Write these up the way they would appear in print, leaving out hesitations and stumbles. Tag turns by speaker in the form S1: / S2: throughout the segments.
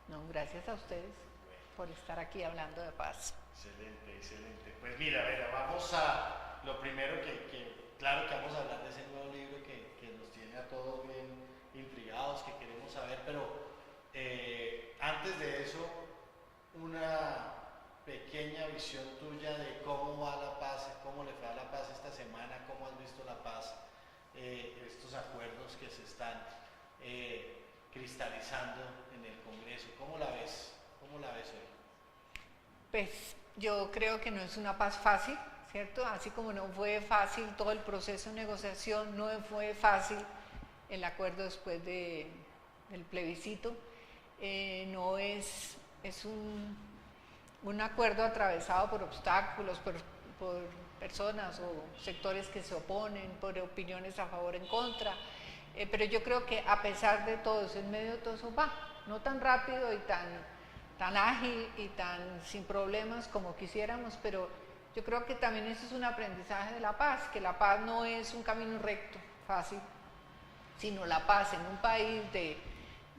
S1: No, gracias a ustedes por estar aquí hablando de paz.
S2: Excelente, excelente. Pues mira, Vera, vamos a lo primero claro que vamos a hablar de ese nuevo libro que nos tiene a todos bien intrigados, que queremos saber, pero antes de eso, una pequeña visión tuya de cómo va la paz, cómo le fue a la paz esta semana, cómo has visto la paz, estos acuerdos que se están cristalizando en el Congreso. ¿Cómo la ves? ¿Cómo la ves hoy?
S1: Pues yo creo que no es una paz fácil, ¿cierto? Así como no fue fácil todo el proceso de negociación, no fue fácil el acuerdo después del plebiscito. No es un acuerdo atravesado por obstáculos, por personas o sectores que se oponen, por opiniones a favor o en contra. Pero yo creo que a pesar de todo eso, en medio de todo eso va, no tan rápido y tan ágil y tan sin problemas como quisiéramos, pero yo creo que también eso es un aprendizaje de la paz, que la paz no es un camino recto, fácil, sino la paz en un país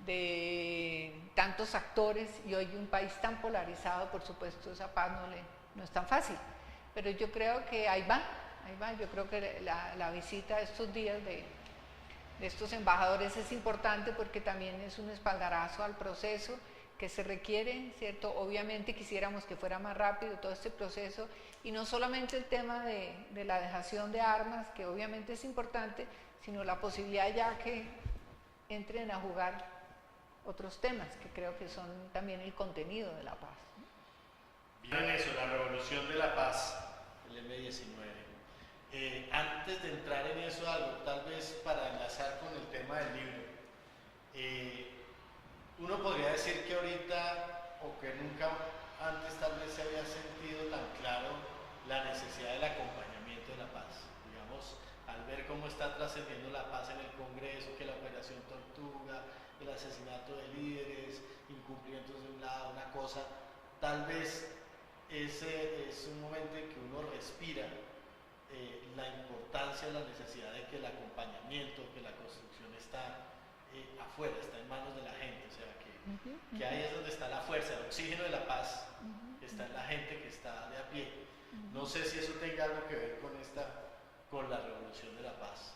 S1: de tantos actores y hoy un país tan polarizado, por supuesto esa paz no es tan fácil, pero yo creo que ahí va, yo creo que la visita estos días de estos embajadores es importante porque también es un espaldarazo al proceso que se requiere, ¿cierto? Obviamente quisiéramos que fuera más rápido todo este proceso y no solamente el tema de la dejación de armas, que obviamente es importante, sino la posibilidad ya que entren a jugar otros temas que creo que son también el contenido de la paz.
S2: Bien eso, la revolución de la paz, el M19. Antes de entrar en eso, algo tal vez para enlazar con el tema del libro, uno podría decir que ahorita o que nunca antes tal vez se había sentido tan claro la necesidad del acompañamiento de la paz. Digamos, al ver cómo está trascendiendo la paz en el Congreso, que la operación Tortuga, el asesinato de líderes, incumplimientos de un lado, una cosa, tal vez ese es un momento en que uno respira la importancia, la necesidad de que el acompañamiento, que la construcción está afuera, está en manos de la gente, o sea, que ahí es donde está la fuerza, el oxígeno de la paz, que está en la gente que está de a pie. No sé si eso tenga algo que ver con la revolución de la paz.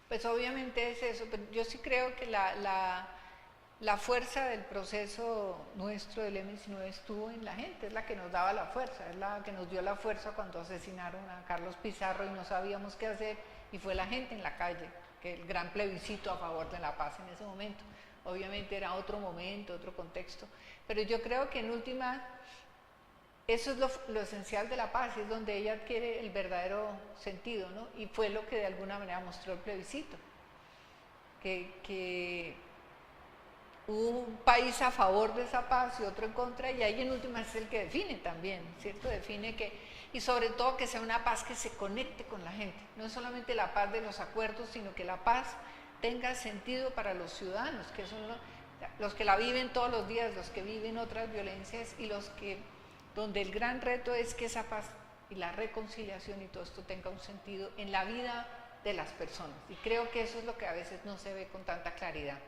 S1: Pues obviamente es eso, pero yo sí creo que la fuerza del proceso nuestro del M19 estuvo en la gente, es la que nos daba la fuerza, es la que nos dio la fuerza cuando asesinaron a Carlos Pizarro y no sabíamos qué hacer y fue la gente en la calle, que el gran plebiscito a favor de la paz en ese momento. Obviamente era otro momento, otro contexto, pero yo creo que en última eso es lo esencial de la paz, es donde ella adquiere el verdadero sentido, ¿no? Y fue lo que de alguna manera mostró el plebiscito, que hubo un país a favor de esa paz y otro en contra, y ahí en última es el que define también, ¿cierto? Define que, y sobre todo que sea una paz que se conecte con la gente, no es solamente la paz de los acuerdos, sino que la paz tenga sentido para los ciudadanos, que son los que la viven todos los días, los que viven otras violencias y donde el gran reto es que esa paz y la reconciliación y todo esto tenga un sentido en la vida de las personas, y creo que eso es lo que a veces no se ve con tanta claridad.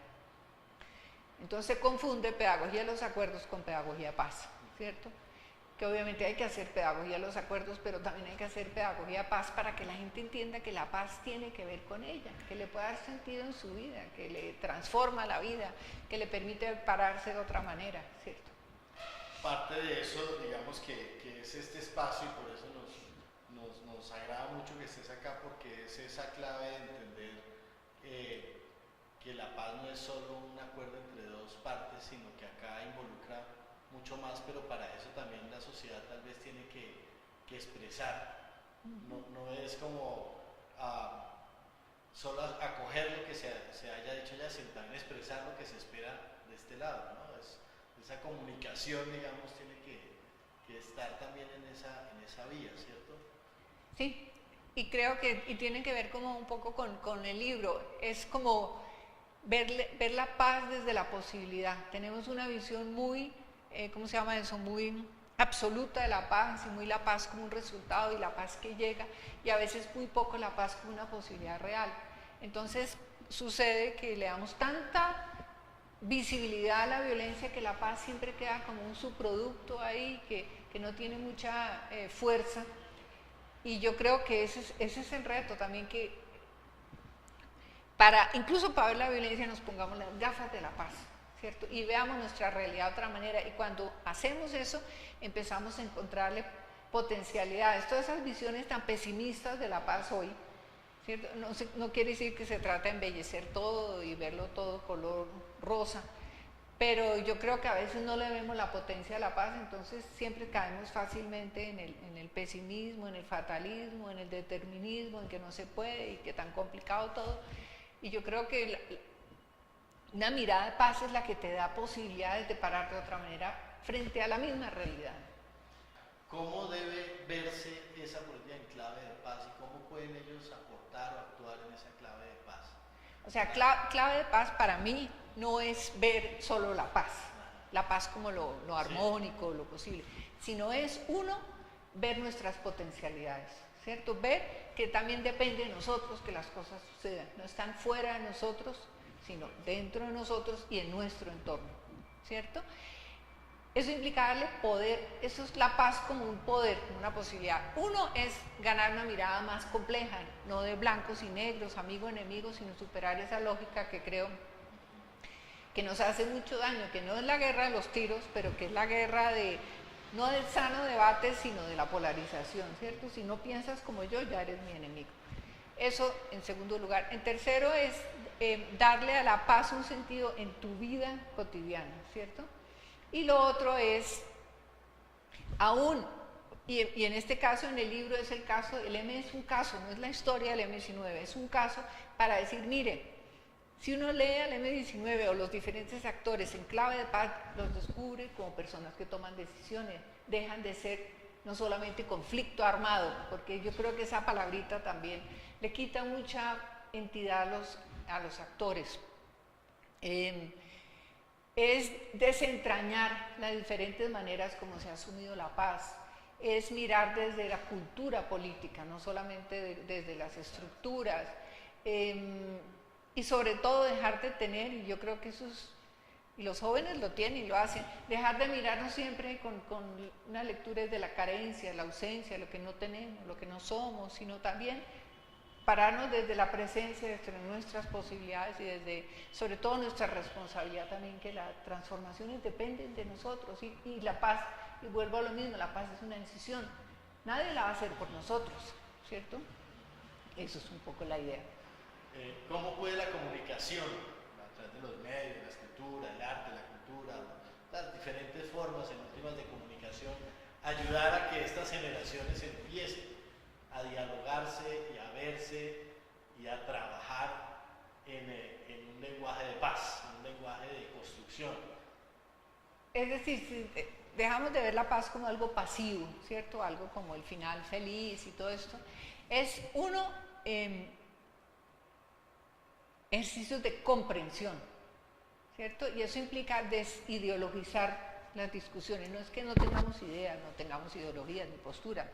S1: Entonces se confunde pedagogía de los acuerdos con pedagogía de paz, ¿cierto? Que obviamente hay que hacer pedagogía de los acuerdos, pero también hay que hacer pedagogía de paz para que la gente entienda que la paz tiene que ver con ella, que le puede dar sentido en su vida, que le transforma la vida, que le permite pararse de otra manera, ¿cierto?
S2: Parte de eso, digamos que es este espacio y por eso nos agrada mucho que estés acá porque es esa clave de entender que la paz no es solo un acuerdo entre dos partes, sino que acá involucra mucho más, pero para eso también la sociedad tal vez tiene que expresar. No es como solo acoger lo que se haya dicho ya, sino también expresar lo que se espera de este lado, ¿no? Esa comunicación, digamos, tiene que estar también en esa vía, ¿cierto?
S1: Sí, y creo que tiene que ver como un poco con el libro, es como ver la paz desde la posibilidad. Tenemos una visión muy, ¿cómo se llama eso? Muy absoluta de la paz y muy la paz como un resultado y la paz que llega y a veces muy poco la paz como una posibilidad real. Entonces sucede que le damos tanta visibilidad a la violencia, que la paz siempre queda como un subproducto ahí, que no tiene mucha fuerza. Y yo creo que ese es el reto también, que incluso para ver la violencia nos pongamos las gafas de la paz, ¿cierto? Y veamos nuestra realidad de otra manera. Y cuando hacemos eso, empezamos a encontrarle potencialidades. Todas esas visiones tan pesimistas de la paz hoy, ¿cierto? No quiere decir que se trata de embellecer todo y verlo todo color rosa, pero yo creo que a veces no le vemos la potencia de la paz, entonces siempre caemos fácilmente en el pesimismo, en el fatalismo, en el determinismo, en que no se puede y que tan complicado todo. Y yo creo que una mirada de paz es la que te da posibilidades de parar de otra manera frente a la misma realidad.
S2: ¿Cómo debe verse esa política en clave de paz y cómo pueden ellos aportar o actuar en esa clave de paz?
S1: O sea, clave de paz para mí no es ver solo la paz como lo armónico, lo posible, sino es, uno, ver nuestras potencialidades, ¿cierto? Ver que también depende de nosotros que las cosas sucedan, no están fuera de nosotros, sino dentro de nosotros y en nuestro entorno, ¿cierto? Eso implica darle poder, eso es la paz como un poder, como una posibilidad. Uno es ganar una mirada más compleja, no de blancos y negros, amigos, enemigos, sino superar esa lógica que creo que nos hace mucho daño, que no es la guerra de los tiros, pero que es la guerra no del sano debate, sino de la polarización, ¿cierto? Si no piensas como yo, ya eres mi enemigo. Eso en segundo lugar. En tercero es darle a la paz un sentido en tu vida cotidiana, ¿cierto? Y lo otro es, aún, y en este caso en el libro es el caso, el M es un caso, no es la historia del M-19, es un caso para decir, mire, si uno lee al M-19 o los diferentes actores en clave de paz, los descubre como personas que toman decisiones, dejan de ser no solamente conflicto armado, porque yo creo que esa palabrita también le quita mucha entidad a los actores. Es desentrañar las diferentes maneras como se ha asumido la paz, es mirar desde la cultura política, no solamente desde las estructuras, y sobre todo dejar de tener, y yo creo que y los jóvenes lo tienen y lo hacen, dejar de mirarnos siempre con una lectura de la carencia, la ausencia, lo que no tenemos, lo que no somos, sino también pararnos desde la presencia, desde nuestras posibilidades y desde, sobre todo, nuestra responsabilidad también, que las transformaciones dependen de nosotros y la paz, y vuelvo a lo mismo, la paz es una decisión, nadie la va a hacer por nosotros, ¿cierto? Eso es un poco la idea.
S2: ¿Cómo puede la comunicación, a través de los medios, la escritura, el arte, la cultura, las diferentes formas en últimas de comunicación, ayudar a que estas generaciones empiecen a dialogarse y a verse y a trabajar en un lenguaje de paz, en un lenguaje de construcción?
S1: Es decir, si dejamos de ver la paz como algo pasivo, ¿cierto? Algo como el final feliz y todo esto, es uno, ejercicios de comprensión, ¿cierto? Y eso implica desideologizar las discusiones, no es que no tengamos ideas, no tengamos ideologías ni posturas,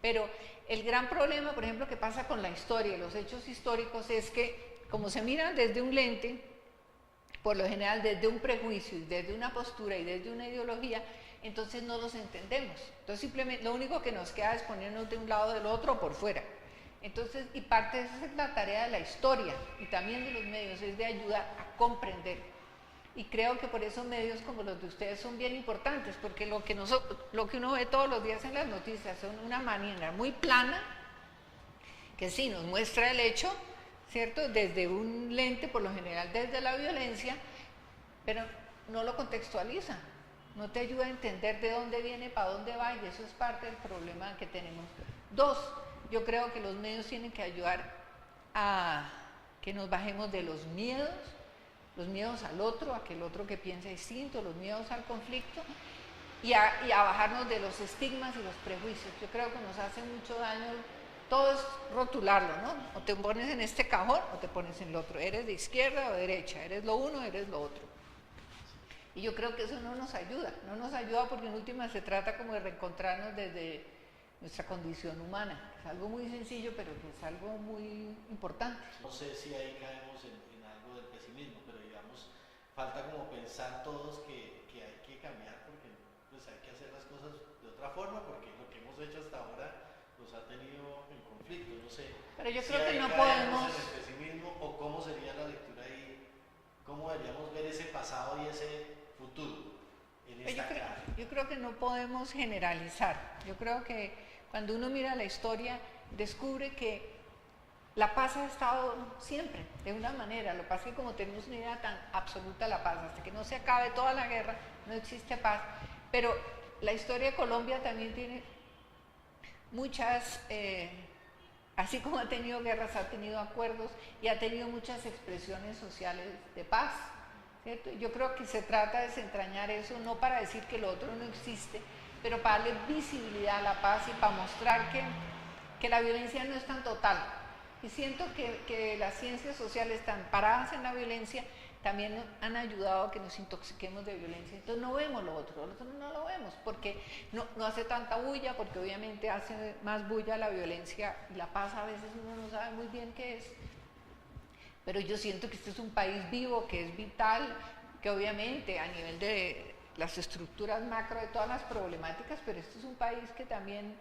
S1: pero el gran problema, por ejemplo, que pasa con la historia y los hechos históricos es que, como se miran desde un lente, por lo general desde un prejuicio y desde una postura y desde una ideología, entonces no los entendemos. Entonces simplemente lo único que nos queda es ponernos de un lado o del otro o por fuera. Entonces, y parte de esa es la tarea de la historia y también de los medios, es de ayudar a comprender. Y creo que por eso medios como los de ustedes son bien importantes, porque lo que uno ve todos los días en las noticias son una manera muy plana, que sí nos muestra el hecho, ¿cierto? Desde un lente, por lo general desde la violencia, pero no lo contextualiza, no te ayuda a entender de dónde viene, para dónde va, y eso es parte del problema que tenemos. Dos, yo creo que los medios tienen que ayudar a que nos bajemos de los miedos al otro, a que el otro que piensa distinto, los miedos al conflicto, y a bajarnos de los estigmas y los prejuicios. Yo creo que nos hace mucho daño, todo es rotularlo, ¿no? O te pones en este cajón o te pones en el otro, eres de izquierda o de derecha, eres lo uno, eres lo otro. Y yo creo que eso no nos ayuda porque en última se trata como de reencontrarnos desde nuestra condición humana, que es algo muy sencillo, pero que es algo muy importante.
S2: No sé si ahí caemos en algo del pesimismo, pero digamos, falta como pensar todos que hay que cambiar porque pues hay que hacer las cosas de otra forma porque lo que hemos hecho hasta ahora nos ha tenido en conflicto, no sé.
S1: Pero yo
S2: Si
S1: creo que
S2: ahí
S1: no
S2: caemos
S1: podemos...
S2: en el pesimismo o cómo sería la lectura ahí, cómo deberíamos ver ese pasado y ese futuro en esta clave.
S1: Yo creo que no podemos generalizar. Yo creo que cuando uno mira la historia descubre que la paz ha estado siempre, de una manera. Lo que pasa es que como tenemos una idea tan absoluta de la paz, hasta que no se acabe toda la guerra, no existe paz. Pero la historia de Colombia también tiene muchas, así como ha tenido guerras, ha tenido acuerdos y ha tenido muchas expresiones sociales de paz, ¿cierto? Yo creo que se trata de desentrañar eso, no para decir que lo otro no existe, pero para darle visibilidad a la paz y para mostrar que la violencia no es tan total. Y siento que las ciencias sociales tan paradas en la violencia también han ayudado a que nos intoxiquemos de violencia. Entonces no vemos lo otro no lo vemos, porque no hace tanta bulla, porque obviamente hace más bulla la violencia y la paz a veces uno no sabe muy bien qué es. Pero yo siento que este es un país vivo, que es vital, que obviamente a nivel de las estructuras macro de todas las problemáticas, pero este es un país que también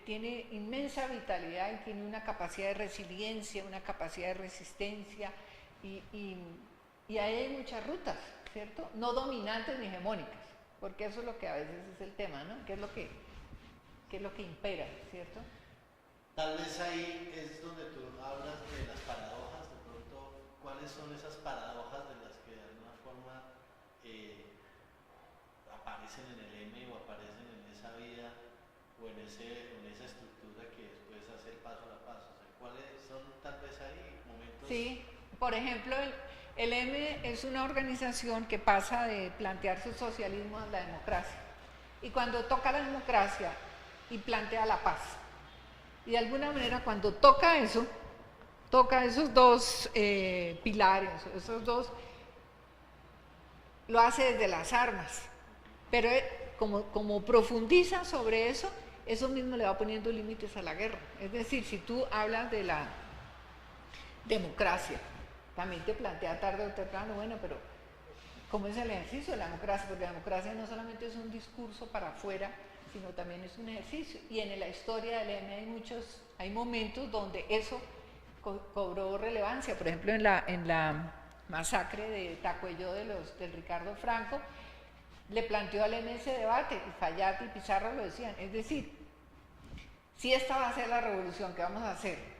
S1: tiene inmensa vitalidad y tiene una capacidad de resiliencia, una capacidad de resistencia y ahí hay muchas rutas, ¿cierto? No dominantes ni hegemónicas, porque eso es lo que a veces es el tema, ¿no? ¿Qué es lo que impera, ¿cierto?
S2: Tal vez ahí es donde tú hablas de las paradojas, de pronto, ¿cuáles son esas paradojas de las que de alguna forma aparecen en el M o aparecen en esa vida o en esa estructura que después hace el paso a la paz? O sea, ¿cuáles son tal vez ahí momentos?
S1: Sí, por ejemplo, el M es una organización que pasa de plantear su socialismo a la democracia. Y cuando toca la democracia y plantea la paz. Y de alguna manera cuando toca eso, toca esos dos pilares, esos dos, lo hace desde las armas. Pero como profundiza sobre eso, eso mismo le va poniendo límites a la guerra. Es decir, si tú hablas de la democracia, también te plantea tarde o temprano, bueno, pero ¿cómo es el ejercicio de la democracia? Porque la democracia no solamente es un discurso para afuera, sino también es un ejercicio. Y en la historia del EM hay momentos donde eso cobró relevancia. Por ejemplo, en la masacre de Tacuello del Ricardo Franco, le planteó al EM ese debate, y Fayate y Pizarro lo decían. Es decir, si esta va a ser la revolución que vamos a hacer,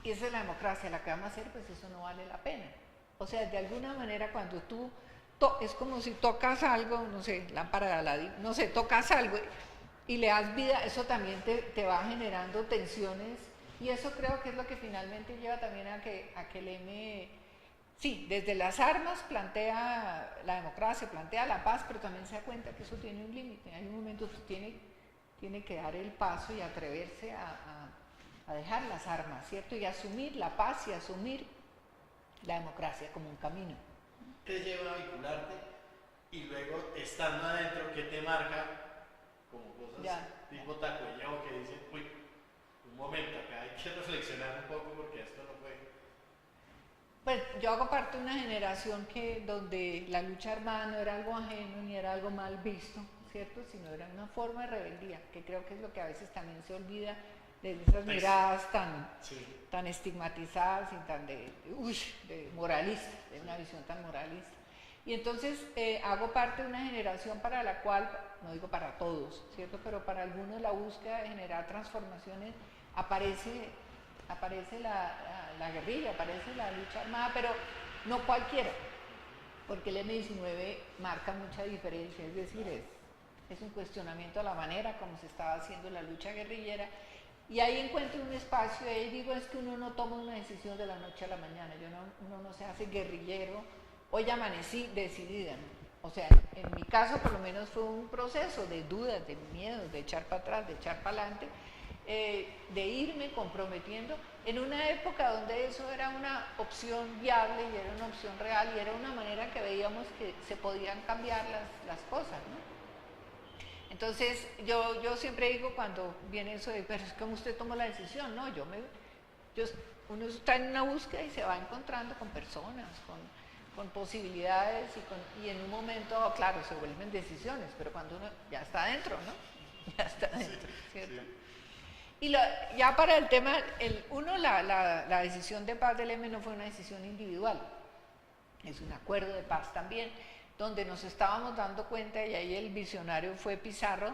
S1: y esa es la democracia la que vamos a hacer, pues eso no vale la pena. O sea, de alguna manera cuando tú, es como si tocas algo, no sé, lámpara de Aladín, no sé, tocas algo y le das vida, eso también te va generando tensiones y eso creo que es lo que finalmente lleva también a que el M, sí, desde las armas plantea la democracia, plantea la paz, pero también se da cuenta que eso tiene un límite. Hay un momento que tiene que dar el paso y atreverse a dejar las armas, ¿cierto? Y asumir la paz y asumir la democracia como un camino.
S2: Te lleva a vincularte y luego estando adentro, ¿qué te marca? Como cosas tipo Tacuello que dicen, uy, un momento, acá hay que reflexionar un poco porque esto no fue.
S1: Pues yo hago parte de una generación donde la lucha armada no era algo ajeno ni era algo mal visto, ¿cierto? Sino era una forma de rebeldía, que creo que es lo que a veces también se olvida de esas miradas tan estigmatizadas y tan de moralistas, de una visión tan moralista. Y entonces hago parte de una generación para la cual, no digo para todos, ¿cierto? Pero para algunos la búsqueda de generar transformaciones aparece la guerrilla, aparece la lucha armada, pero no cualquiera, porque el M-19 marca mucha diferencia, es decir, es un cuestionamiento a la manera como se estaba haciendo la lucha guerrillera. Y ahí encuentro un espacio, y ahí digo, es que uno no toma una decisión de la noche a la mañana, uno no se hace guerrillero, hoy amanecí decidida, ¿no? O sea, en mi caso por lo menos fue un proceso de dudas, de miedos, de echar para atrás, de echar para adelante, de irme comprometiendo en una época donde eso era una opción viable y era una opción real y era una manera que veíamos que se podían cambiar las cosas, ¿no? Entonces, yo siempre digo cuando viene eso de, pero es como usted tomó la decisión, no, uno está en una búsqueda y se va encontrando con personas, con posibilidades y en un momento, claro, se vuelven decisiones, pero cuando uno ya está adentro, ¿no? Ya está adentro, ¿cierto? Sí. Y ya para el tema, la decisión de paz del M no fue una decisión individual, es un acuerdo de paz también, donde nos estábamos dando cuenta, y ahí el visionario fue Pizarro,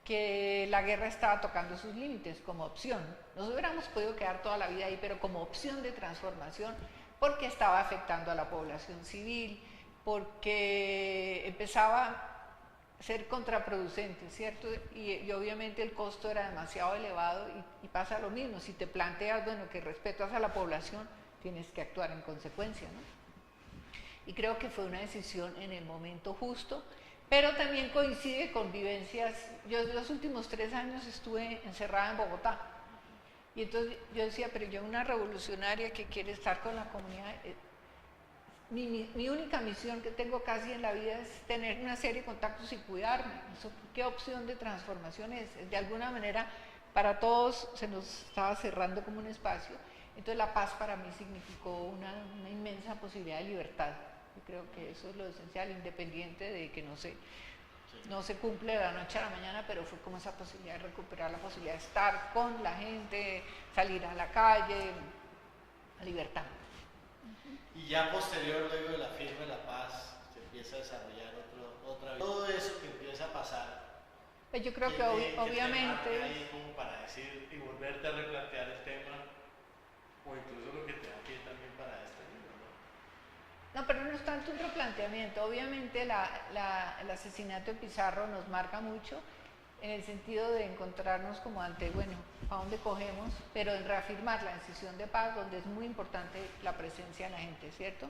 S1: que la guerra estaba tocando sus límites como opción. Nos hubiéramos podido quedar toda la vida ahí, pero como opción de transformación, porque estaba afectando a la población civil, porque empezaba a ser contraproducente, ¿cierto? Y obviamente el costo era demasiado elevado y pasa lo mismo. Si te planteas, bueno, que respetas a la población, tienes que actuar en consecuencia, ¿no? Y creo que fue una decisión en el momento justo, pero también coincide con vivencias. Yo los últimos 3 años estuve encerrada en Bogotá, y entonces yo decía, pero yo una revolucionaria que quiere estar con la comunidad, mi única misión que tengo casi en la vida es tener una serie de contactos y cuidarme. Eso, ¿qué opción de transformación es? De alguna manera para todos se nos estaba cerrando como un espacio, entonces la paz para mí significó una inmensa posibilidad de libertad. Yo creo que eso es lo esencial, independiente de que no se cumple de la noche a la mañana, pero fue como esa posibilidad de recuperar la posibilidad de estar con la gente, salir a la calle, la libertad.
S2: Y ya posterior, luego de la firma de la paz, se empieza a desarrollar otra vez. Todo eso que empieza a pasar.
S1: Pues yo creo que obviamente...
S2: Ahí como para decir y volverte a replantear el tema, o incluso lo que te da pie también para este libro, ¿no?
S1: No, pero no es tanto un replanteamiento. Obviamente el asesinato de Pizarro nos marca mucho en el sentido de encontrarnos como ante, bueno, ¿a dónde cogemos? Pero en reafirmar la decisión de paz, donde es muy importante la presencia de la gente, ¿cierto?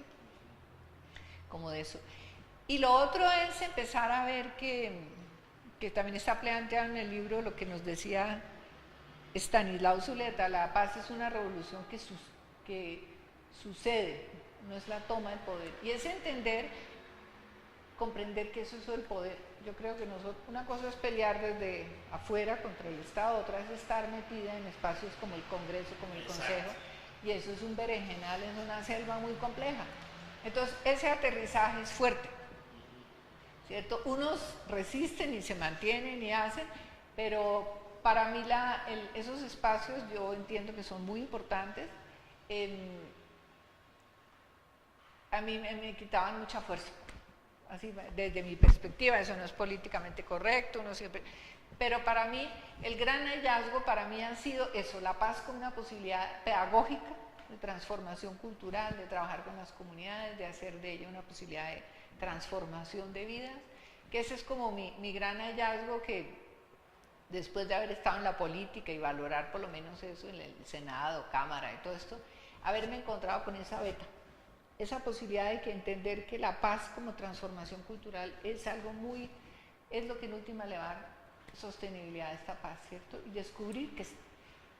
S1: Como de eso. Y lo otro es empezar a ver que también está planteado en el libro lo que nos decía Stanislao Zuleta: la paz es una revolución que sucede, no es la toma del poder. Y es comprender que eso es el poder. Yo creo que una cosa es pelear desde afuera contra el Estado, otra es estar metida en espacios como el Congreso, como el Consejo, y eso es un berenjenal, es una selva muy compleja. Entonces, ese aterrizaje es fuerte, ¿cierto? Unos resisten y se mantienen y hacen, pero para mí esos espacios yo entiendo que son muy importantes. A mí me quitaban mucha fuerza. Así, desde mi perspectiva, eso no es políticamente correcto, uno siempre, pero para mí el gran hallazgo para mí ha sido eso, la paz como una posibilidad pedagógica de transformación cultural, de trabajar con las comunidades, de hacer de ella una posibilidad de transformación de vidas, que ese es como mi gran hallazgo, que después de haber estado en la política y valorar por lo menos eso en el Senado, Cámara y todo esto, haberme encontrado con esa beta. Esa posibilidad de entender que la paz como transformación cultural es algo es lo que en última le va a dar sostenibilidad a esta paz, ¿cierto? Y descubrir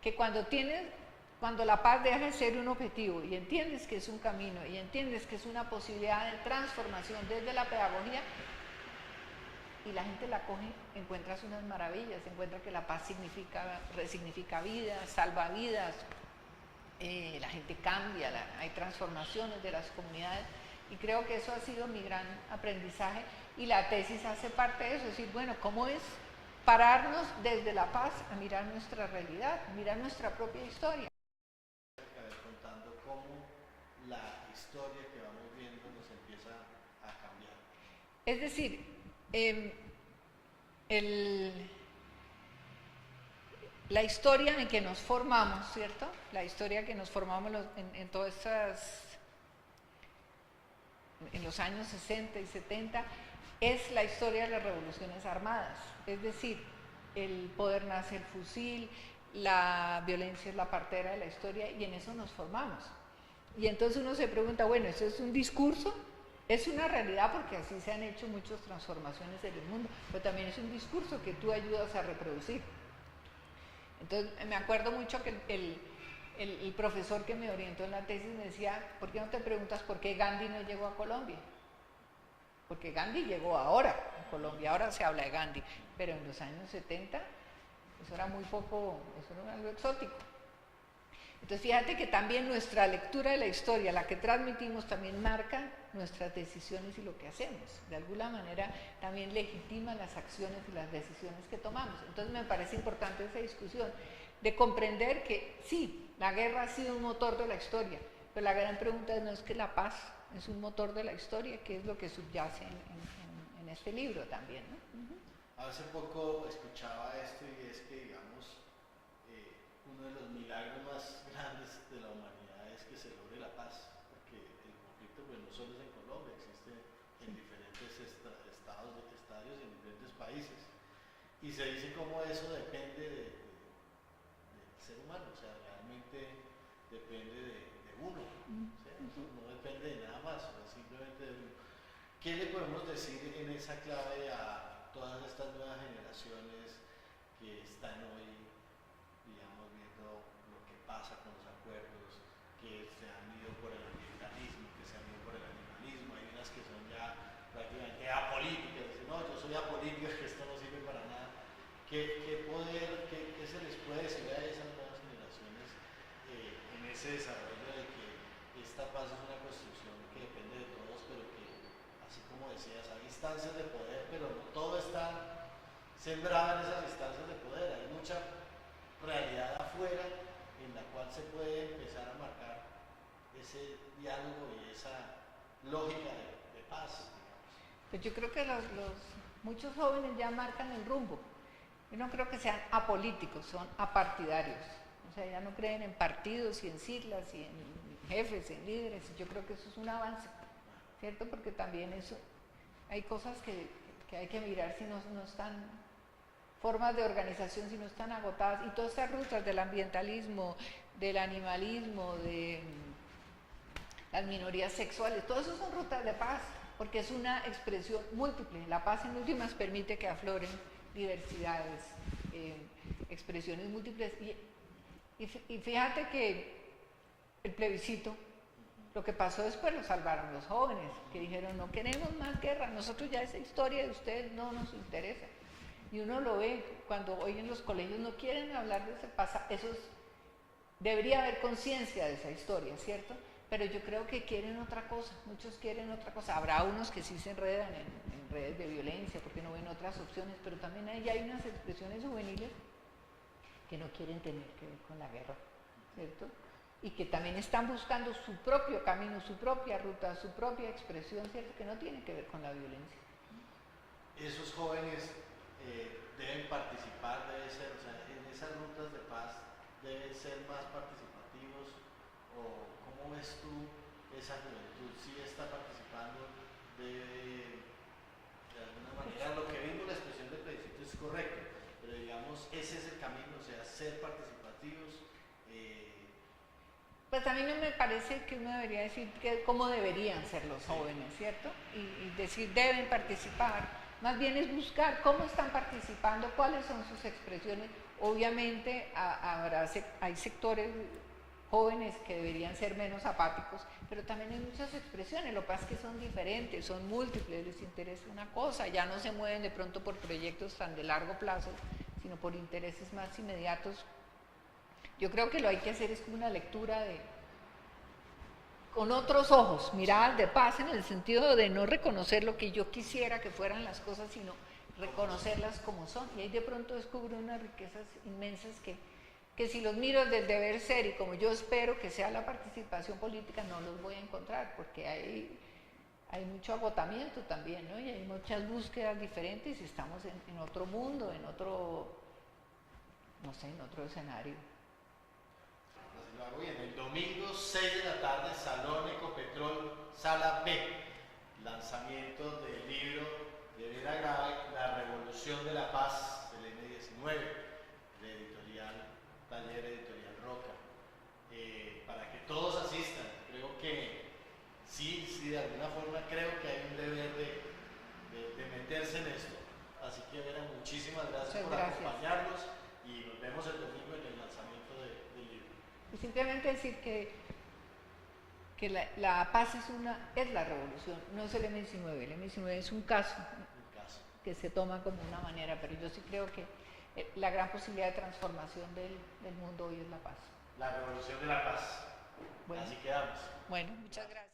S1: que cuando la paz deja de ser un objetivo y entiendes que es un camino y entiendes que es una posibilidad de transformación desde la pedagogía, y la gente la coge, encuentras unas maravillas, encuentra que la paz resignifica vidas, salva vidas. La gente cambia, hay transformaciones de las comunidades, y creo que eso ha sido mi gran aprendizaje, y la tesis hace parte de eso, es decir, bueno, ¿cómo es pararnos desde la paz a mirar nuestra realidad, mirar nuestra propia historia?
S2: Contando cómo la historia que vamos viendo nos empieza a cambiar.
S1: Es decir, la historia en que nos formamos, ¿cierto? La historia que nos formamos en los años 60 y 70 es la historia de las revoluciones armadas. Es decir, el poder nace el fusil, la violencia es la partera de la historia, y en eso nos formamos. Y entonces uno se pregunta, bueno, ¿eso es un discurso? Es una realidad, porque así se han hecho muchas transformaciones en el mundo, pero también es un discurso que tú ayudas a reproducir. Entonces me acuerdo mucho que el profesor que me orientó en la tesis me decía, ¿por qué no te preguntas por qué Gandhi no llegó a Colombia? Porque Gandhi llegó ahora a Colombia, ahora se habla de Gandhi, pero en los años 70 eso era muy poco, eso era algo exótico. Entonces fíjate que también nuestra lectura de la historia, la que transmitimos, también marca nuestras decisiones y lo que hacemos. De alguna manera también legitima las acciones y las decisiones que tomamos. Entonces me parece importante esa discusión de comprender que sí, la guerra ha sido un motor de la historia, pero la gran pregunta no es que la paz es un motor de la historia, que es lo que subyace en este libro también, ¿no?
S2: Hace poco escuchaba esto y es que, digamos, uno de los milagros más grandes de la humanidad es que se logre la paz, porque el conflicto pues no solo es en Colombia, existe en diferentes estadios y en diferentes países. Y se dice como eso depende del ser humano, o sea, realmente depende de uno, ¿sí? No depende de nada más, o sea, simplemente de uno. ¿Qué le podemos decir en esa clave a todas estas nuevas generaciones que están hoy, digamos, viendo lo que pasa con los acuerdos, que se han ido por el ambientalismo, que se han ido por el animalismo? Hay unas que son ya prácticamente apolíticas, dicen, no, yo soy apolítica, que esto no sirve para nada. ¿Qué se les puede decir a esas nuevas generaciones en ese desarrollo de que esta paz es una construcción que depende de todos, pero que, así como decías, hay instancias de poder, pero no todo está sembrado en esas instancias de poder? Hay mucha realidad afuera en la cual se puede empezar a marcar ese diálogo y esa lógica de paz, digamos.
S1: Pues yo creo que muchos jóvenes ya marcan el rumbo. Yo no creo que sean apolíticos, son apartidarios. O sea, ya no creen en partidos y en siglas y en jefes, en líderes. Yo creo que eso es un avance, ¿cierto? Porque también eso, hay cosas que hay que mirar si no están, formas de organización si no están agotadas. Y todas estas rutas del ambientalismo, del animalismo, de las minorías sexuales, todo eso son rutas de paz, porque es una expresión múltiple. La paz en últimas permite que afloren diversidades, expresiones múltiples. Y fíjate que el plebiscito, lo que pasó después lo salvaron los jóvenes, que dijeron no queremos más guerra, nosotros ya esa historia de ustedes no nos interesa. Y uno lo ve cuando hoy en los colegios no quieren hablar de ese pasado, debería haber conciencia de esa historia, ¿cierto? Pero yo creo que quieren otra cosa, muchos quieren otra cosa. Habrá unos que sí se enredan en redes de violencia porque no ven otras opciones, pero también hay unas expresiones juveniles que no quieren tener que ver con la guerra, ¿cierto? Y que también están buscando su propio camino, su propia ruta, su propia expresión, ¿cierto? Que no tiene que ver con la violencia.
S2: Esos jóvenes deben participar, deben ser, o sea, en esas rutas de paz deben ser más participativos, o ¿cómo ves tú esa juventud? ¿Sí está participando? De alguna manera, lo que vimos la expresión del plebiscito es correcto, pero digamos, ese es el camino, o sea, ser participativos.
S1: Pues a mí no me parece que uno debería decir cómo deberían ser los jóvenes, ¿cierto? Y decir deben participar, más bien es buscar cómo están participando, cuáles son sus expresiones. Obviamente hay sectores jóvenes que deberían ser menos apáticos, pero también hay muchas expresiones, lo que pasa es que son diferentes, son múltiples, les interesa una cosa, ya no se mueven de pronto por proyectos tan de largo plazo, sino por intereses más inmediatos. Yo creo que lo hay que hacer es como una lectura con otros ojos, miradas de paz, en el sentido de no reconocer lo que yo quisiera que fueran las cosas, sino reconocerlas como son. Y ahí de pronto descubro unas riquezas inmensas que si los miro desde el deber ser y como yo espero que sea la participación política, no los voy a encontrar, porque hay mucho agotamiento también, ¿no? Y hay muchas búsquedas diferentes y estamos en otro mundo, en otro escenario.
S2: Así lo hago bien. El domingo 6 de la tarde, Salón Ecopetrol, Sala B. Lanzamiento del libro de Vera Grave, La Revolución de la Paz, del M19, de editorial Taller Editorial Roca. Para que todos asistan. Creo que sí, de alguna forma creo que hay un deber de meterse en esto. Así que Vera, muchísimas gracias por acompañarnos y nos vemos el domingo en el lanzamiento del libro.
S1: Y simplemente decir que la paz es la revolución, no es el M19. El M19 es un caso que se toma como una manera, pero yo sí creo que la gran posibilidad de transformación del mundo hoy es la paz.
S2: la revolución de la paz.
S1: Bueno.
S2: Así quedamos.
S1: Bueno, muchas gracias.